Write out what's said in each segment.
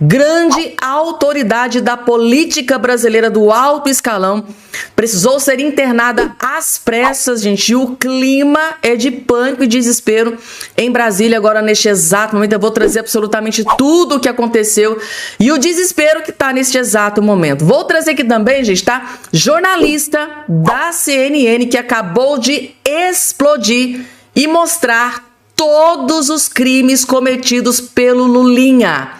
grande autoridade da política brasileira do alto escalão, precisou ser internada às pressas, gente. E o clima é de pânico e desespero em Brasília agora, neste exato momento. Eu vou trazer absolutamente tudo o que aconteceu e o desespero que está neste exato momento. Vou trazer aqui também, gente, tá? Jornalista da CNN que acabou de explodir e mostrar todos os crimes cometidos pelo Lulinha.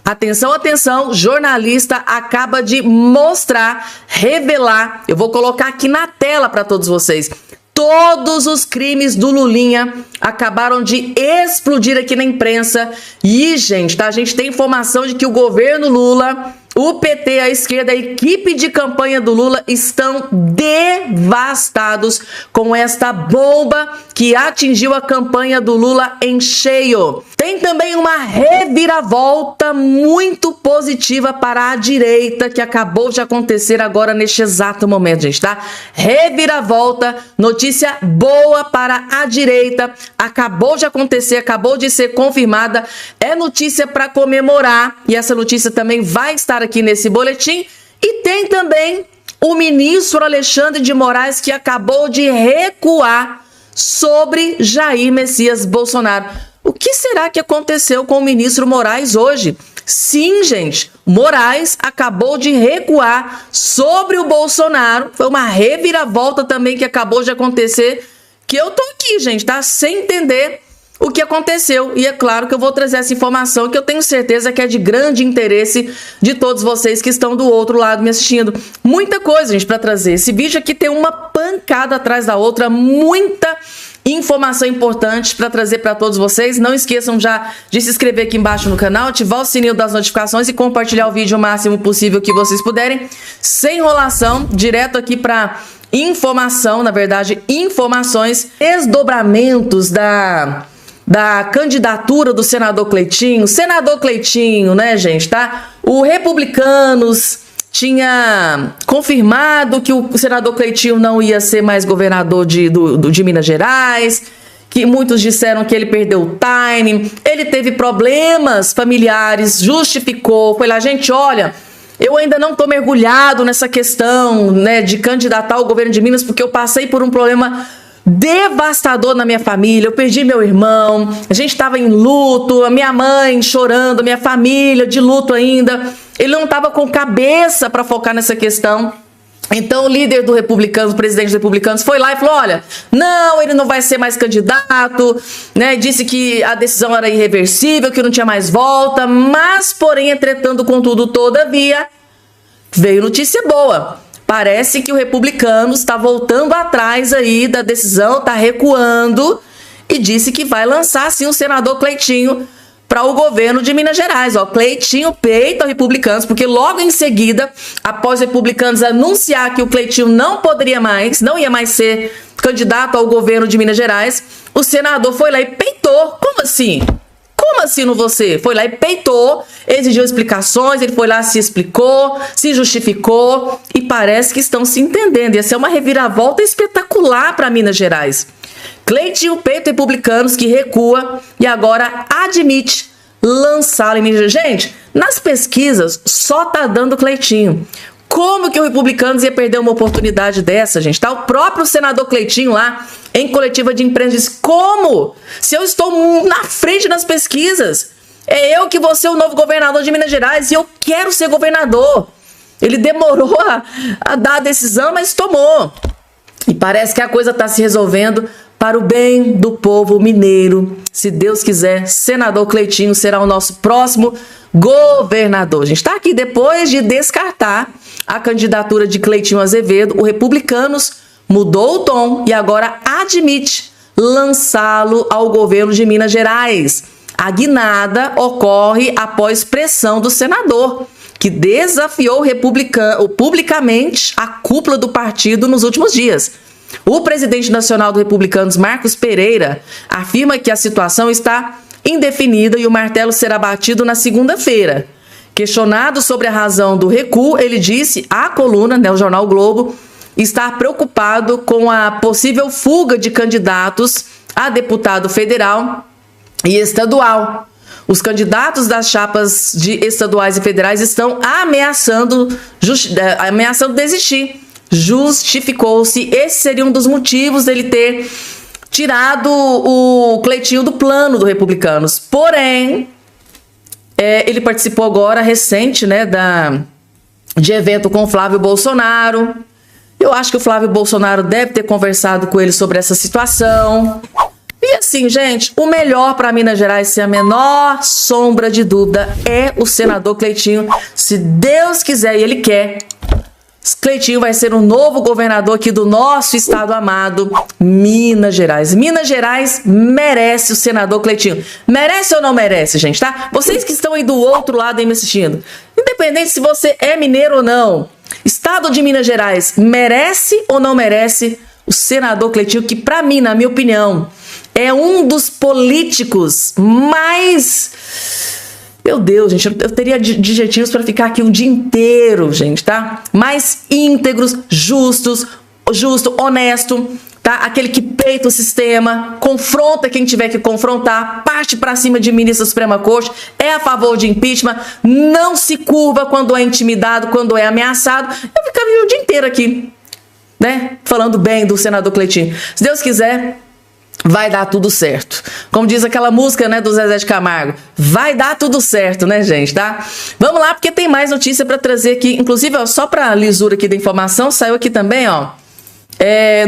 Atenção, atenção, jornalista acaba de mostrar, revelar, eu vou colocar aqui na tela para todos vocês, todos os crimes do Lulinha acabaram de explodir aqui na imprensa. E, gente, tá? A gente tem informação de que o governo Lula, o PT, a esquerda, a equipe de campanha do Lula estão devastados com esta bomba que atingiu a campanha do Lula em cheio. Tem também uma reviravolta muito positiva para a direita que acabou de acontecer agora neste exato momento, gente, tá? Reviravolta, notícia boa para a direita, acabou de acontecer, acabou de ser confirmada, é notícia para comemorar e essa notícia também vai estar aqui nesse boletim. E tem também o ministro Alexandre de Moraes que acabou de recuar sobre Jair Messias Bolsonaro. O que será que aconteceu com o ministro Moraes hoje? Sim, gente, Moraes acabou de recuar sobre o Bolsonaro. Foi uma reviravolta também que acabou de acontecer, que eu tô aqui, gente, tá? Sem entender o que aconteceu. E é claro que eu vou trazer essa informação que eu tenho certeza que é de grande interesse de todos vocês que estão do outro lado me assistindo. Muita coisa, gente, para trazer. Esse vídeo aqui tem uma pancada atrás da outra, muita informação importante para trazer para todos vocês. Não esqueçam já de se inscrever aqui embaixo no canal, ativar o sininho das notificações e compartilhar o vídeo o máximo possível que vocês puderem. Sem enrolação, direto aqui para informação, na verdade, informações, desdobramentos da candidatura do senador Cleitinho. Senador Cleitinho, né, gente, tá? O Republicanos tinha confirmado que o senador Cleitinho não ia ser mais governador de Minas Gerais, que muitos disseram que ele perdeu o timing, ele teve problemas familiares, justificou, foi lá, gente, olha, eu ainda não tô mergulhado nessa questão, né, de candidatar ao governo de Minas, porque eu passei por um problema devastador na minha família, eu perdi meu irmão, a gente estava em luto, a minha mãe chorando, minha família de luto ainda, ele não estava com cabeça para focar nessa questão. Então o líder do Republicanos, o presidente dos Republicanos, foi lá e falou, olha, não, ele não vai ser mais candidato, né, disse que a decisão era irreversível, que não tinha mais volta, mas, porém, entretanto, contudo, todavia, veio notícia boa. Parece que o Republicanos está voltando atrás aí da decisão, está recuando e disse que vai lançar, sim, o senador Cleitinho para o governo de Minas Gerais. Ó, Cleitinho peita o Republicanos, porque logo em seguida, após os Republicanos anunciar que o Cleitinho não ia mais ser candidato ao governo de Minas Gerais, o senador foi lá e peitou. Como assim? Como assim não você? Foi lá e peitou, exigiu explicações, ele foi lá, se explicou, se justificou e parece que estão se entendendo. Ia ser uma reviravolta espetacular para Minas Gerais. Cleitinho peita Republicanos que recua e agora admite lançá-lo em Minas Gerais. Gente, nas pesquisas só tá dando Cleitinho. Como que o Republicanos ia perder uma oportunidade dessa, gente? Tá o próprio senador Cleitinho lá em coletiva de imprensa disse, como? Se eu estou na frente das pesquisas, é eu que vou ser o novo governador de Minas Gerais e eu quero ser governador. Ele demorou a dar a decisão, mas tomou. E parece que a coisa está se resolvendo para o bem do povo mineiro. Se Deus quiser, senador Cleitinho será o nosso próximo governador. A gente está aqui depois de descartar a candidatura de Cleitinho Azevedo. O Republicanos mudou o tom e agora admite lançá-lo ao governo de Minas Gerais. A guinada ocorre após pressão do senador, que desafiou publicamente a cúpula do partido nos últimos dias. O presidente nacional do Republicanos, Marcos Pereira, afirma que a situação está indefinida e o martelo será batido na segunda-feira. Questionado sobre a razão do recuo, ele disse à coluna, né, o jornal Globo, estar preocupado com a possível fuga de candidatos a deputado federal e estadual. Os candidatos das chapas de estaduais e federais estão ameaçando desistir. Justificou-se, esse seria um dos motivos dele ter tirado o Cleitinho do plano do Republicanos. Porém, ele participou agora, recente, né, de evento com o Flávio Bolsonaro. Eu acho que o Flávio Bolsonaro deve ter conversado com ele sobre essa situação. E assim, gente, o melhor para Minas Gerais, sem a menor sombra de dúvida, é o senador Cleitinho. Se Deus quiser e ele quer, Cleitinho vai ser o novo governador aqui do nosso estado amado, Minas Gerais. Minas Gerais merece o senador Cleitinho. Merece ou não merece, gente, tá? Vocês que estão aí do outro lado aí me assistindo, independente se você é mineiro ou não, estado de Minas Gerais merece ou não merece o senador Cleitinho, que pra mim, na minha opinião, é um dos políticos mais... Meu Deus, gente, eu teria adjetivos para ficar aqui um dia inteiro, gente, tá? Mais íntegros, justo, honesto, tá? Aquele que peita o sistema, confronta quem tiver que confrontar, parte para cima de ministro da Suprema Corte, é a favor de impeachment, não se curva quando é intimidado, quando é ameaçado. Eu ficaria o dia inteiro aqui, né? Falando bem do senador Cleitinho. Se Deus quiser, vai dar tudo certo. Como diz aquela música, né, do Zezé de Camargo, vai dar tudo certo, né, gente, tá? Vamos lá, porque tem mais notícia para trazer aqui, inclusive, ó, só para lisura aqui da informação, saiu aqui também, ó,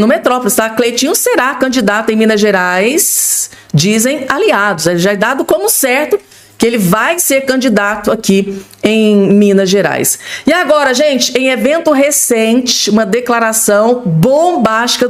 no Metrópolis, tá? Cleitinho será candidato em Minas Gerais, dizem aliados, já é dado como certo que ele vai ser candidato aqui em Minas Gerais. E agora, gente, em evento recente, uma declaração bombástica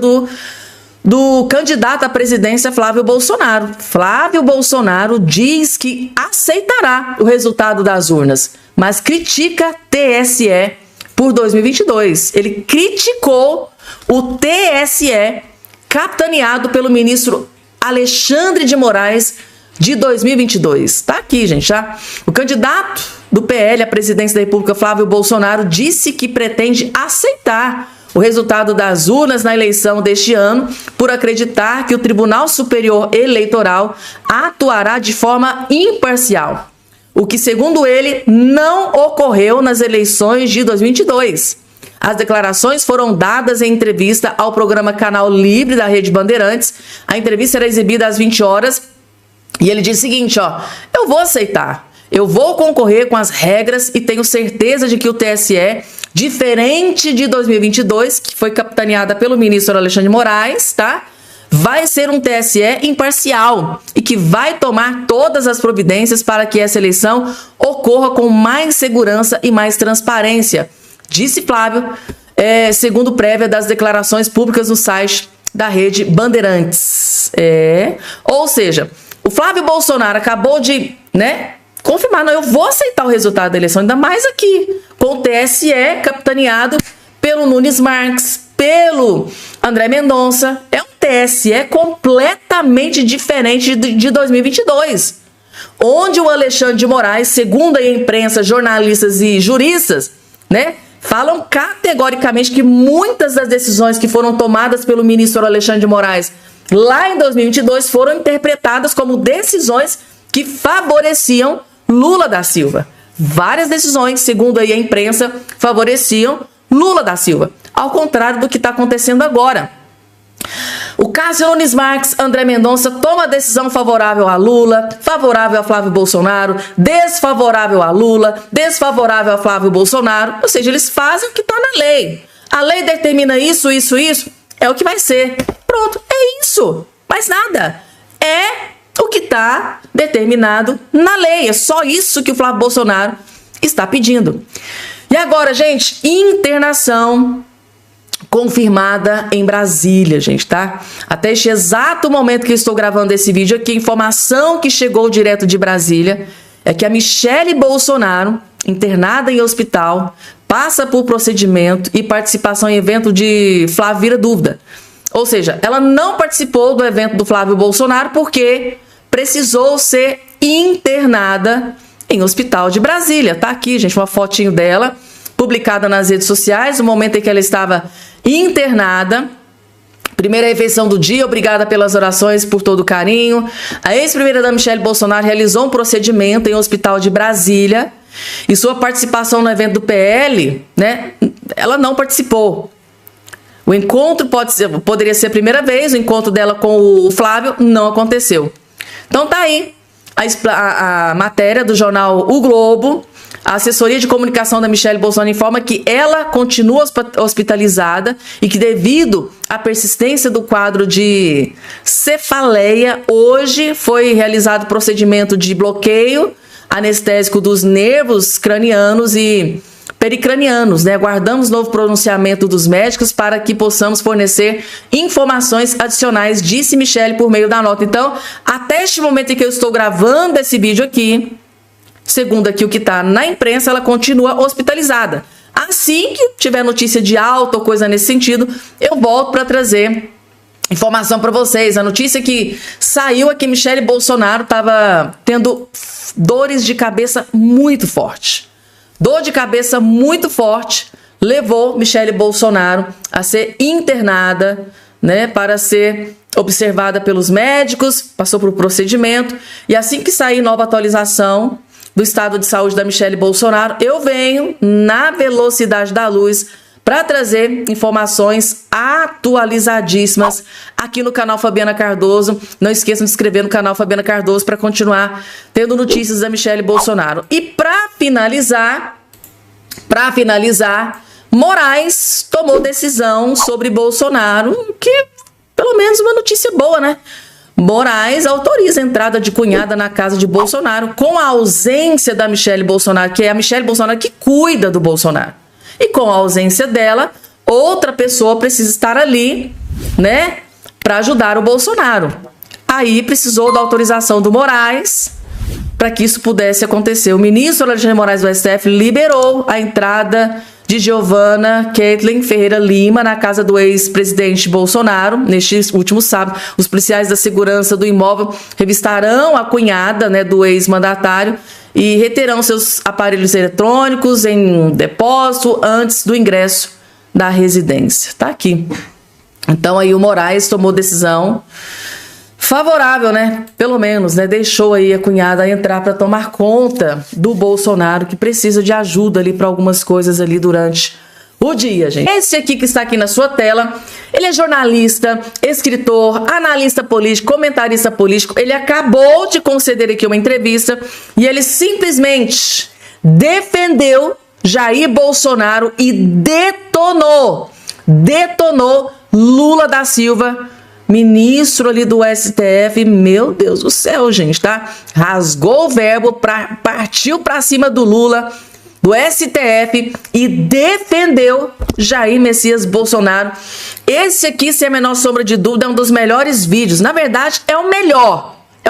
do candidato à presidência Flávio Bolsonaro. Flávio Bolsonaro diz que aceitará o resultado das urnas, mas critica TSE por 2022. Ele criticou o TSE capitaneado pelo ministro Alexandre de Moraes de 2022. Tá aqui, gente, já. O candidato do PL à presidência da República, Flávio Bolsonaro, disse que pretende aceitar o resultado das urnas na eleição deste ano, por acreditar que o Tribunal Superior Eleitoral atuará de forma imparcial, o que, segundo ele, não ocorreu nas eleições de 2022. As declarações foram dadas em entrevista ao programa Canal Livre da Rede Bandeirantes. A entrevista era exibida às 20 horas e ele disse o seguinte, ó, eu vou aceitar, eu vou concorrer com as regras e tenho certeza de que o TSE, diferente de 2022, que foi capitaneada pelo ministro Alexandre de Moraes, tá? Vai ser um TSE imparcial e que vai tomar todas as providências para que essa eleição ocorra com mais segurança e mais transparência, disse Flávio, segundo prévia das declarações públicas no site da Rede Bandeirantes. Ou seja, o Flávio Bolsonaro acabou de, né, confirmar, não, eu vou aceitar o resultado da eleição, ainda mais aqui, com o TSE capitaneado pelo Nunes Marques, pelo André Mendonça. É um TSE completamente diferente de 2022, onde o Alexandre de Moraes, segundo a imprensa, jornalistas e juristas, né, falam categoricamente que muitas das decisões que foram tomadas pelo ministro Alexandre de Moraes lá em 2022 foram interpretadas como decisões que favoreciam Lula da Silva. Várias decisões, segundo aí a imprensa, favoreciam Lula da Silva, ao contrário do que está acontecendo agora. O Cássio Nunes Marques, André Mendonça toma decisão favorável a Lula, favorável a Flávio Bolsonaro, desfavorável a Lula, desfavorável a Flávio Bolsonaro, ou seja, eles fazem o que está na lei. A lei determina isso, é o que vai ser. Pronto, é isso, mais nada. É o que está determinado na lei. É só isso que o Flávio Bolsonaro está pedindo. E agora, gente, internação confirmada em Brasília, gente, tá? Até este exato momento que eu estou gravando esse vídeo aqui, a informação que chegou direto de Brasília é que a Michele Bolsonaro, internada em hospital, passa por procedimento e participação em evento de Flávio vira dúvida. Ou seja, ela não participou do evento do Flávio Bolsonaro porque precisou ser internada em hospital de Brasília. Tá aqui, gente, uma fotinho dela, publicada nas redes sociais, no momento em que ela estava internada, Primeira refeição do dia, obrigada pelas orações, por todo o carinho. A ex-primeira-dama Michele Bolsonaro realizou um procedimento em um hospital de Brasília e sua participação no evento do PL, né, ela não participou. O encontro poderia ser a primeira vez, o encontro dela com o Flávio não aconteceu. Então tá aí a matéria do jornal O Globo. A assessoria de comunicação da Michele Bolsonaro informa que ela continua hospitalizada e que, devido à persistência do quadro de cefaleia, hoje foi realizado procedimento de bloqueio anestésico dos nervos cranianos e pericranianos, né? Aguardamos novo pronunciamento dos médicos para que possamos fornecer informações adicionais, disse Michele por meio da nota. Então, até este momento em que eu estou gravando esse vídeo aqui, segundo aqui o que está na imprensa, ela continua hospitalizada. Assim que tiver notícia de alta ou coisa nesse sentido, eu volto para trazer informação para vocês. A notícia que saiu é que Michele Bolsonaro estava tendo dores de cabeça muito forte. Dor de cabeça muito forte levou Michele Bolsonaro a ser internada, né, para ser observada pelos médicos, passou por um procedimento, e assim que sair nova atualização do estado de saúde da Michele Bolsonaro, eu venho na velocidade da luz para trazer informações atualizadíssimas aqui no canal Fabiana Cardoso. Não esqueçam de se inscrever no canal Fabiana Cardoso para continuar tendo notícias da Michele Bolsonaro. E para finalizar, Moraes tomou decisão sobre Bolsonaro, que pelo menos uma notícia boa, né? Moraes autoriza a entrada de cunhada na casa de Bolsonaro com a ausência da Michele Bolsonaro, que é a Michele Bolsonaro que cuida do Bolsonaro. E com a ausência dela, outra pessoa precisa estar ali, né, para ajudar o Bolsonaro. Aí precisou da autorização do Moraes para que isso pudesse acontecer. O ministro Alexandre de Moraes do STF liberou a entrada de Giovana Kathleen Ferreira Lima na casa do ex-presidente Bolsonaro. Neste último sábado, os policiais da segurança do imóvel revistarão a cunhada, né, do ex-mandatário e reterão seus aparelhos eletrônicos em depósito antes do ingresso da residência. Tá aqui. Então aí o Moraes tomou decisão favorável, né? Pelo menos, né? Deixou aí a cunhada entrar para tomar conta do Bolsonaro, que precisa de ajuda ali para algumas coisas ali durante o dia, gente. Esse aqui que está aqui na sua tela, ele é jornalista, escritor, analista político, comentarista político. Ele acabou de conceder aqui uma entrevista e ele simplesmente defendeu Jair Bolsonaro e detonou Lula da Silva, ministro ali do STF. Meu Deus do céu, gente, tá? Rasgou o verbo, partiu para cima do Lula, do STF, e defendeu Jair Messias Bolsonaro. Esse aqui, sem a menor sombra de dúvida, é um dos melhores vídeos. Na verdade, é o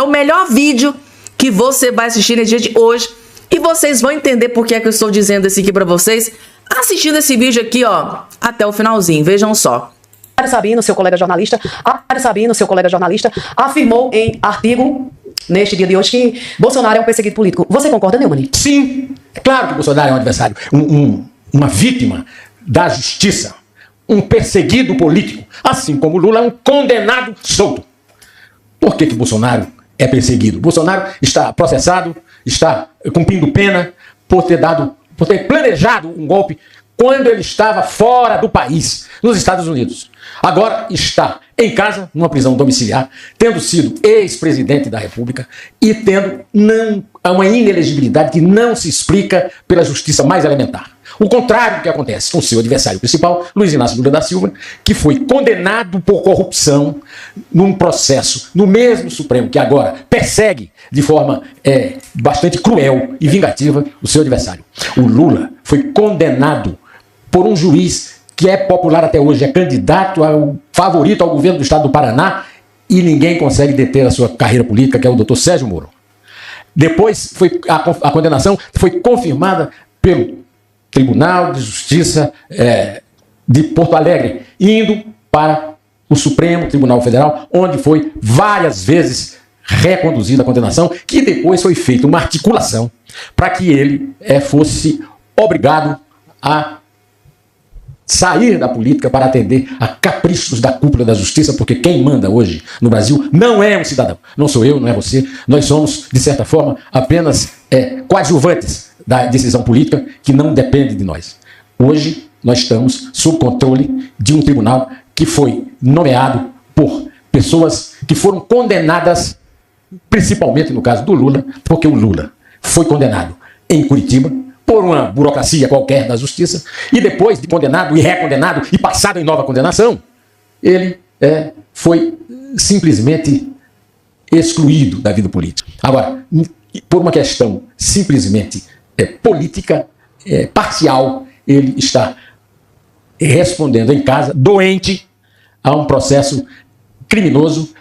melhor vídeo que você vai assistir no dia de hoje. E vocês vão entender por que é que eu estou dizendo isso aqui para vocês, assistindo esse vídeo aqui, ó, até o finalzinho. Vejam só. Sabino, seu colega jornalista, afirmou em artigo, neste dia de hoje, que Bolsonaro é um perseguido político. Você concorda, Neumann? Sim, é claro que Bolsonaro é um adversário, uma vítima da justiça, um perseguido político, assim como Lula é um condenado solto. Por que Bolsonaro é perseguido? Bolsonaro está processado, está cumprindo pena por ter planejado um golpe quando ele estava fora do país, nos Estados Unidos. Agora está em casa, numa prisão domiciliar, tendo sido ex-presidente da República e tendo uma inelegibilidade que não se explica pela justiça mais elementar. O contrário do que acontece com o seu adversário principal, Luiz Inácio Lula da Silva, que foi condenado por corrupção num processo no mesmo Supremo, que agora persegue de forma bastante cruel e vingativa o seu adversário. O Lula foi condenado por um juiz que é popular até hoje, é candidato ao favorito ao governo do estado do Paraná, e ninguém consegue deter a sua carreira política, que é o doutor Sérgio Moro. Depois a condenação foi confirmada pelo Tribunal de Justiça de Porto Alegre, indo para o Supremo Tribunal Federal, onde foi várias vezes reconduzida a condenação, que depois foi feita uma articulação para que ele fosse obrigado a sair da política para atender a caprichos da cúpula da justiça, porque quem manda hoje no Brasil não é um cidadão. Não sou eu, não é você. Nós somos, de certa forma, apenas coadjuvantes da decisão política que não depende de nós. Hoje, nós estamos sob controle de um tribunal que foi nomeado por pessoas que foram condenadas, principalmente no caso do Lula, porque o Lula foi condenado em Curitiba por uma burocracia qualquer da justiça, e depois de condenado e recondenado e passado em nova condenação, ele foi simplesmente excluído da vida política. Agora, por uma questão simplesmente política, parcial, ele está respondendo em casa, doente, a um processo criminoso,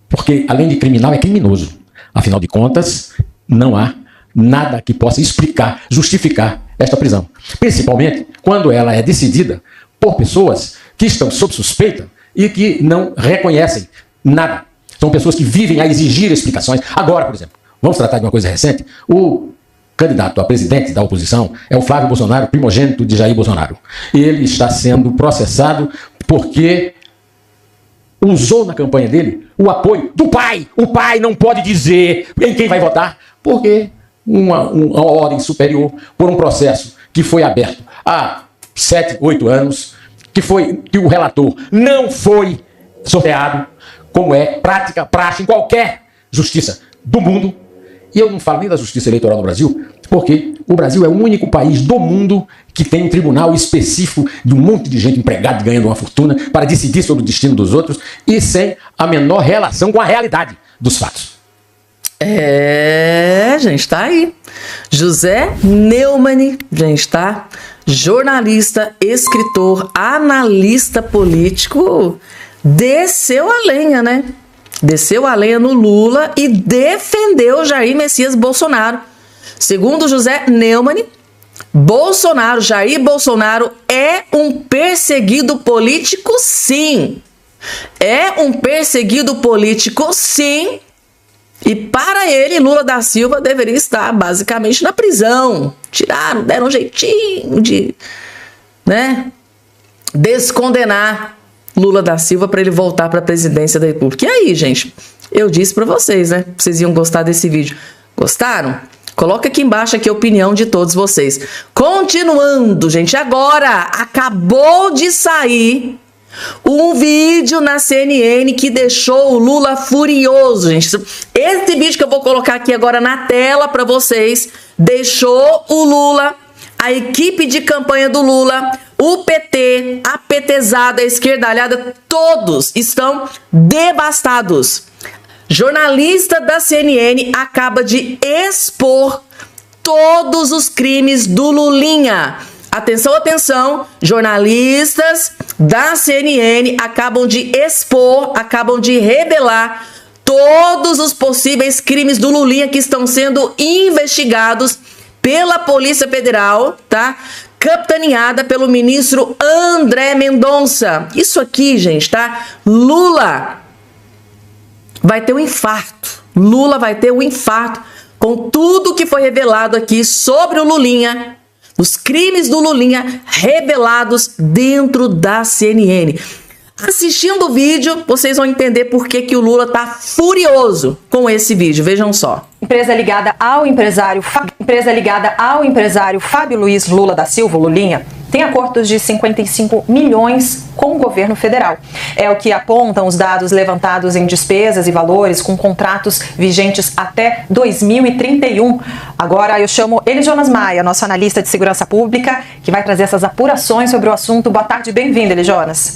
porque além de criminal é criminoso. Afinal de contas, não há nada que possa explicar, justificar esta prisão. Principalmente quando ela é decidida por pessoas que estão sob suspeita e que não reconhecem nada. São pessoas que vivem a exigir explicações. Agora, por exemplo, vamos tratar de uma coisa recente. O candidato a presidente da oposição é o Flávio Bolsonaro, primogênito de Jair Bolsonaro. Ele está sendo processado porque usou na campanha dele o apoio do pai. O pai não pode dizer em quem vai votar, porque uma ordem superior, por um processo que foi aberto há 7, 8 anos, que o relator não foi sorteado, como é praxe em qualquer justiça do mundo. E eu não falo nem da justiça eleitoral no Brasil, porque o Brasil é o único país do mundo que tem um tribunal específico de um monte de gente empregada ganhando uma fortuna para decidir sobre o destino dos outros e sem a menor relação com a realidade dos fatos. Gente, tá aí. José Neumann, gente, tá? Jornalista, escritor, analista político, desceu a lenha, né? Desceu a lenha no Lula e defendeu Jair Messias Bolsonaro. Segundo José Neumann, Jair Bolsonaro é um perseguido político, sim. É um perseguido político, sim. E para ele, Lula da Silva deveria estar basicamente na prisão. Tiraram, deram um jeitinho de, descondenar Lula da Silva para ele voltar para a presidência da República. E aí, gente, eu disse para vocês, vocês iam gostar desse vídeo. Gostaram? Coloca aqui embaixo a opinião de todos vocês. Continuando, gente, agora acabou de sair um vídeo na CNN que deixou o Lula furioso, gente. Esse vídeo que eu vou colocar aqui agora na tela para vocês deixou o Lula, a equipe de campanha do Lula, o PT, a petezada, a esquerdalhada, todos estão devastados. Jornalista da CNN acaba de expor todos os crimes do Lulinha. Atenção, atenção, jornalistas da CNN acabam de expor, acabam de revelar todos os possíveis crimes do Lulinha que estão sendo investigados pela Polícia Federal, tá? Capitaneada pelo ministro André Mendonça. Isso aqui, gente, tá? Lula vai ter um infarto. Lula vai ter um infarto com tudo que foi revelado aqui sobre o Lulinha, os crimes do Lulinha revelados dentro da CNN. Assistindo o vídeo, vocês vão entender por que o Lula tá furioso com esse vídeo. Vejam só. Empresa ligada ao empresário Fábio Luiz Lula da Silva, Lulinha, tem acordos de 55 milhões com o governo federal. É o que apontam os dados levantados em despesas e valores com contratos vigentes até 2031. Agora eu chamo Elijonas Maia, nosso analista de segurança pública, que vai trazer essas apurações sobre o assunto. Boa tarde, bem-vindo, Elijonas.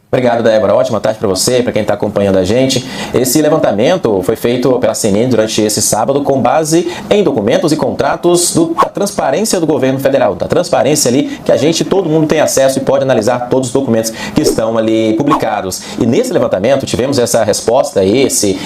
Obrigado, Débora. Ótima tarde para você, para quem está acompanhando a gente. Esse levantamento foi feito pela CNN durante esse sábado com base em documentos e contratos da transparência do governo federal, da transparência ali que todo mundo tem acesso e pode analisar todos os documentos que estão ali publicados. E nesse levantamento tivemos essa resposta,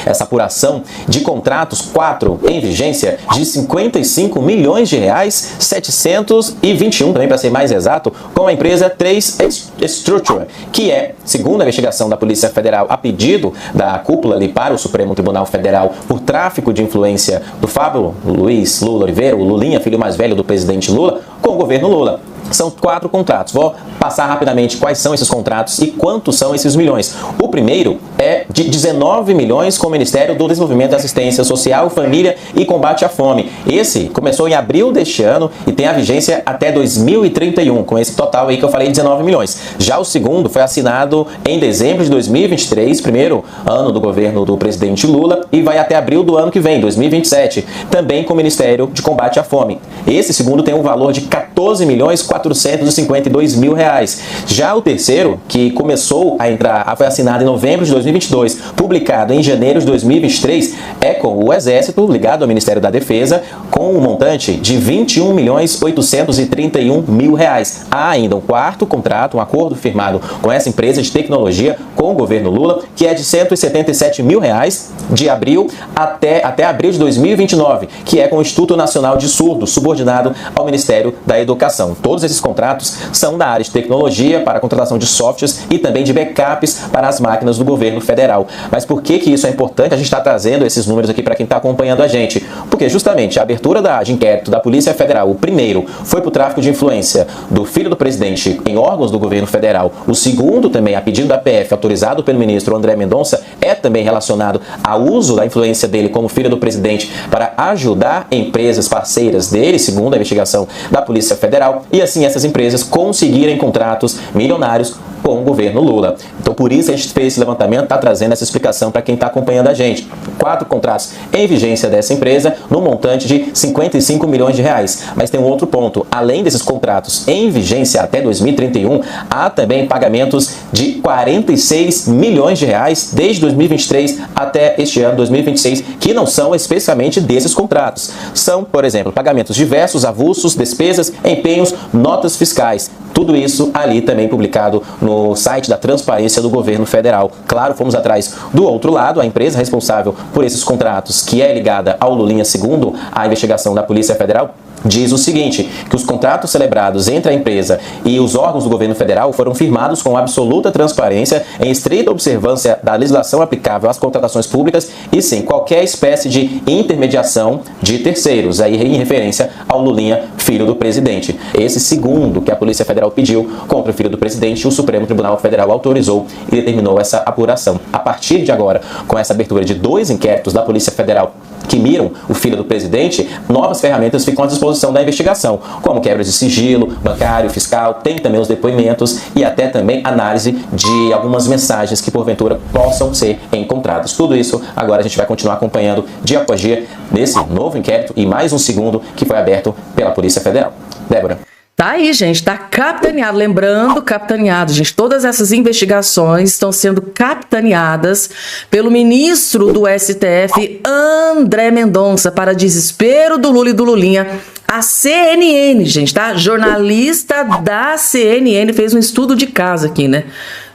essa apuração de contratos, 4 em vigência, de 55 milhões de reais, 721 também para ser mais exato, com a empresa 3 Structure, que é, segundo a investigação da Polícia Federal, a pedido da cúpula ali para o Supremo Tribunal Federal por tráfico de influência do Fábio Luiz Lula Oliveira, o Lulinha, filho mais velho do presidente Lula, com o governo Lula. são 4 contratos. Vou passar rapidamente quais são esses contratos e quantos são esses milhões. O primeiro é de 19 milhões com o Ministério do Desenvolvimento e Assistência Social, Família e Combate à Fome. Esse começou em abril deste ano e tem a vigência até 2031, com esse total aí que eu falei, 19 milhões. Já o segundo foi assinado em dezembro de 2023, primeiro ano do governo do presidente Lula, e vai até abril do ano que vem, 2027, também com o Ministério de Combate à Fome. Esse segundo tem um valor de 14 milhões 452 mil reais. Já o terceiro, que começou a entrar, foi assinado em novembro de 2022, publicado em janeiro de 2023, é com o Exército, ligado ao Ministério da Defesa, com um montante de 21 milhões 831 mil reais. Há ainda um quarto contrato, um acordo firmado com essa empresa de tecnologia com o governo Lula, que é de 177 mil reais de abril até abril de 2029, que é com o Instituto Nacional de Surdos, subordinado ao Ministério da Educação. Todos esses contratos são da área de tecnologia para a contratação de softwares e também de backups para as máquinas do governo federal. Mas por que isso é importante? A gente está trazendo esses números aqui para quem está acompanhando a gente. Porque justamente a abertura de inquérito da Polícia Federal, o primeiro foi para o tráfico de influência do filho do presidente em órgãos do governo federal. O segundo também, a pedido da PF, autorizado pelo ministro André Mendonça, é também relacionado ao uso da influência dele como filho do presidente para ajudar empresas parceiras dele, segundo a investigação da Polícia Federal, e assim essas empresas conseguirem contratos milionários com o governo Lula. Então, por isso a gente fez esse levantamento, está trazendo essa explicação para quem está acompanhando a gente. 4 contratos em vigência dessa empresa, no montante de 55 milhões de reais. Mas tem um outro ponto. Além desses contratos em vigência até 2031, há também pagamentos de 46 milhões de reais desde 2023 até este ano, 2026, que não são especificamente desses contratos. São, por exemplo, pagamentos diversos, avulsos, despesas, empenhos, notas fiscais. Tudo isso ali também publicado no site da Transparência do Governo Federal. Claro, fomos atrás do outro lado, a empresa responsável por esses contratos, que é ligada ao Lulinha, segundo a investigação da Polícia Federal, diz o seguinte, que os contratos celebrados entre a empresa e os órgãos do governo federal foram firmados com absoluta transparência, em estrita observância da legislação aplicável às contratações públicas e sem qualquer espécie de intermediação de terceiros, aí em referência ao Lulinha, filho do presidente. Esse segundo que a Polícia Federal pediu contra o filho do presidente, o Supremo Tribunal Federal autorizou e determinou essa apuração. A partir de agora, com essa abertura de 2 inquéritos da Polícia Federal que miram o filho do presidente, novas ferramentas ficam à disposição da investigação, como quebra de sigilo bancário, fiscal, tem também os depoimentos e até também análise de algumas mensagens que porventura possam ser encontradas. Tudo isso agora a gente vai continuar acompanhando dia após dia nesse novo inquérito e mais um segundo que foi aberto pela Polícia Federal. Débora. Tá aí, gente, tá capitaneado. Lembrando, capitaneado, gente, todas essas investigações estão sendo capitaneadas pelo ministro do STF, André Mendonça, para desespero do Lula e do Lulinha. A CNN, gente, tá? Jornalista da CNN fez um estudo de casa aqui, né?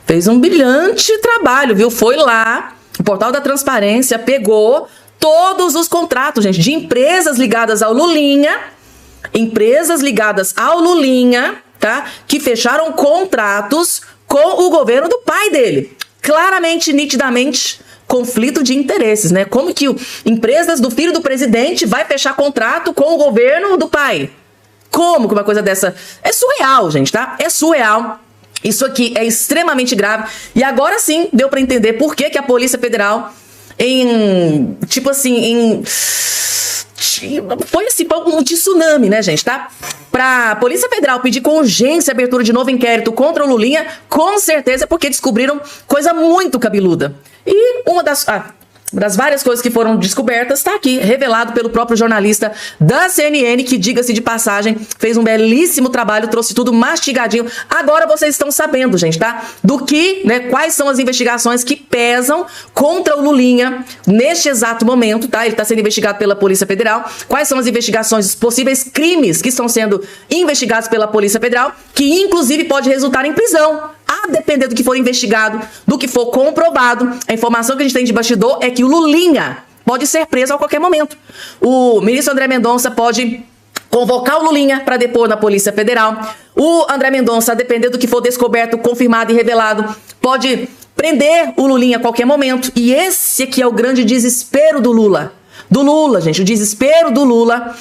Fez um brilhante trabalho, viu? Foi lá, o Portal da Transparência pegou todos os contratos, gente, de empresas ligadas ao Lulinha, tá? Que fecharam contratos com o governo do pai dele. Claramente, nitidamente, conflito de interesses, né? Como que empresas do filho do presidente vai fechar contrato com o governo do pai? Como que uma coisa dessa? É surreal, gente, tá? É surreal. Isso aqui é extremamente grave. E agora sim deu para entender por que a Polícia Federal foi assim, um tsunami, né, gente, tá? Pra Polícia Federal pedir com urgência a abertura de novo inquérito contra o Lulinha, com certeza porque descobriram coisa muito cabeluda. E uma das várias coisas que foram descobertas está aqui, revelado pelo próprio jornalista da CNN, que, diga-se de passagem, fez um belíssimo trabalho, trouxe tudo mastigadinho. Agora vocês estão sabendo, gente, tá? Do que, né, quais são as investigações que pesam contra o Lulinha neste exato momento, tá? Ele está sendo investigado pela Polícia Federal. Quais são as investigações, os possíveis crimes que estão sendo investigados pela Polícia Federal, que inclusive pode resultar em prisão. A depender do que for investigado, do que for comprovado, a informação que a gente tem de bastidor é que o Lulinha pode ser preso a qualquer momento. O ministro André Mendonça pode convocar o Lulinha para depor na Polícia Federal. O André Mendonça, a depender do que for descoberto, confirmado e revelado, pode prender o Lulinha a qualquer momento. E esse aqui é o grande desespero do Lula. Do Lula, gente. O desespero do Lula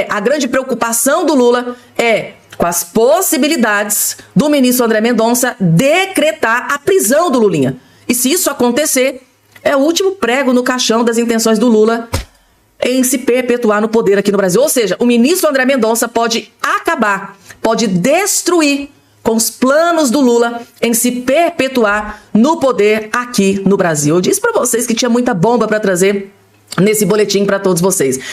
a grande preocupação do Lula é com as possibilidades do ministro André Mendonça decretar a prisão do Lulinha. E se isso acontecer, é o último prego no caixão das intenções do Lula em se perpetuar no poder aqui no Brasil. Ou seja, o ministro André Mendonça pode acabar, pode destruir com os planos do Lula em se perpetuar no poder aqui no Brasil. Eu disse para vocês que tinha muita bomba para trazer nesse boletim para todos vocês.